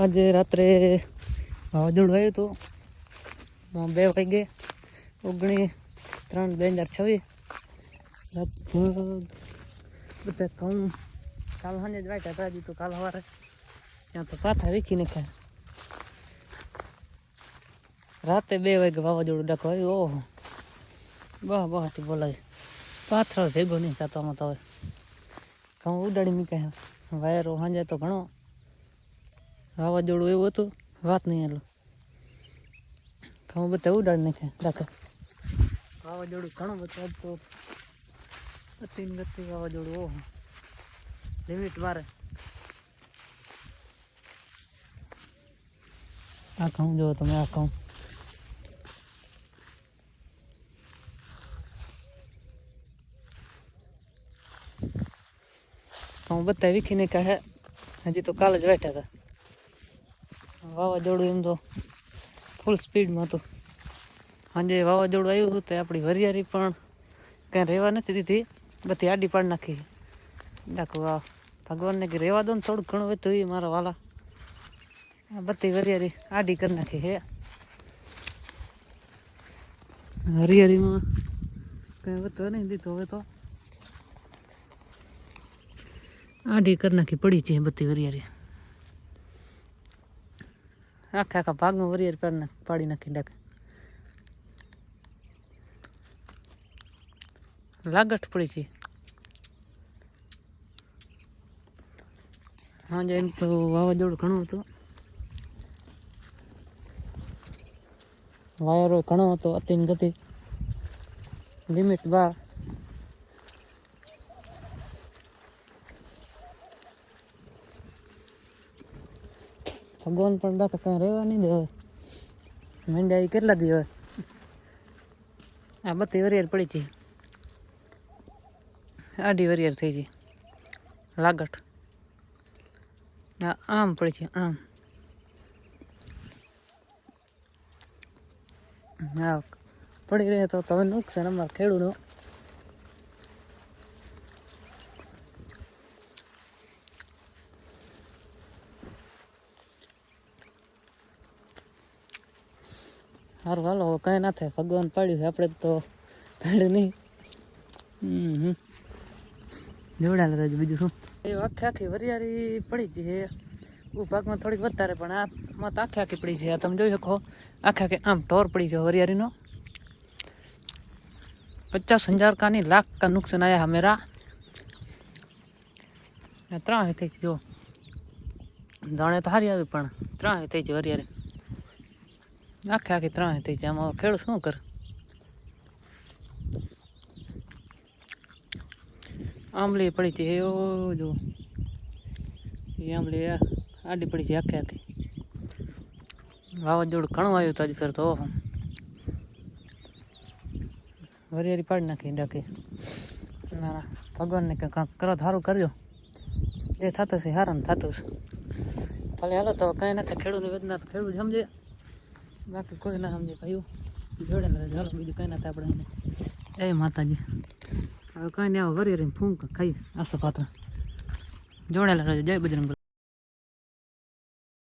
આજે રાત્રે વાવાઝોડું આવ્યું હતું 2 વાગે 19/3/2026 રાત બધા ઘઉં કાલ સાંજે જ વાટ્યા હતા. હજી તો કાલ સવારે ત્યાં તો પાથા વીખી નાખ્યા. રાતે 2 વાગે વાવાઝોડું ડાકો આવ્યું. ઓહો બહાથી બોલાય પાથરો ભેગો નહીં થતો આમાં. તો હવે ઘઉં ઉડાડી મૂક્યા. વાયરો સાંજે તો ઘણો વાવાઝોડું એવું હતું વાત નહીં. એલો ઘઉં બધા ઉડાડી નાખ્યા ડાકે. વાવાઝોડું ઘણું બધું આજ તો અતિ ગતિ વાવાઝોડું. ઓહો લિમિટ વારે. આ ઘઉં જોવો તમે. આ ઘઉં બધા વીખીને કહે. હજી તો કાલે જ બેઠા હતા. વાવાઝોડું એમ તો ફૂલ સ્પીડમાં હતું. સાંજે વાવાઝોડું આવ્યું હતું તો આપણી વરિયાળી પણ કાંઈ રહેવા નથી દીધી. બધી આડી પાડી નાખી. ડાકું આ ભગવાનને કે રહેવા દો ને થોડુંક ઘણું હતું એ મારા વાલા. આ બધી વરિયાળી આડી કરી નાખી હે. હરિયાળીમાં કાંઈ વધવા નહીં દીધું. હવે તો આડી કરી નાખી પડી છે બધી વરિયાળી. આખા ભાગમાં વરિયાળી પાડી નાખી ડાકે. લાગઠ પડી છે. હા એમ તો વાવાઝોડું ઘણું હતું. વાયરો ઘણો હતો. અતિ ગતિ લિમિટ 12. ભગવાન પણ ડાકે કાંઈ રહેવા નહીં દે. હવે મંડ્યા કેટલા દી. હવે આ બધી વરિયાળ પડી છે. આડી વરિયાળ થઈ છે લાગઠ. આમ પડી છે આમ. હા પડી રહે તો હવે નુકસાન અમારે ખેડૂતનું. સારું હાલો હવે કાંઈ ના થાય. ભગવાન પાડ્યું છે આપણે તો પાડ્યું નહીં. જોડાયેલા રહેજો. બીજું શું એ આખી વરિયાળી પડી છે. ભાગમાં થોડીક વધારે પણ આમાં તો આખી પડી છે. આ તમે જોઈ શકો આખી આમ ઢોર પડી છે વરિયાળીનો. 50,000 का नहीं लाख का नुकसान आया है मेरा. 3 થઈ જો દાણે તો હારી આવી પણ 3 થઈ છે વરિયાળી. આખી 3 થઈ છે. આમાં ખેડૂત શું કરે. આંબલી પડી છે એ જો એ આંબલી આડી પડી છે આખી. વાવાઝોડું ઘણું આવ્યું હતું આજે ફેર તો. વરિયાળી પાડી નાખી ડાકે. મારા ભગવાનને કંઈક કરો સારું કરજો. જે થતું છે સારું ને થતું છે. ખાલી હાલો તો કાંઈ નથી. ખેડૂતની વેદના તો ખેડૂત સમજે. બાકી કોઈ ના સમજે. ભાઈ જોડેલા રહે. હાલો બીજું કંઈ નથી આપણે. એ માતાજી હવે કાંઈ નહીં. આવે વરિયાળી ફૂંક ખાઈએ આસો પાત્ર. જોડેલા રહેજો. જય બજરંગ.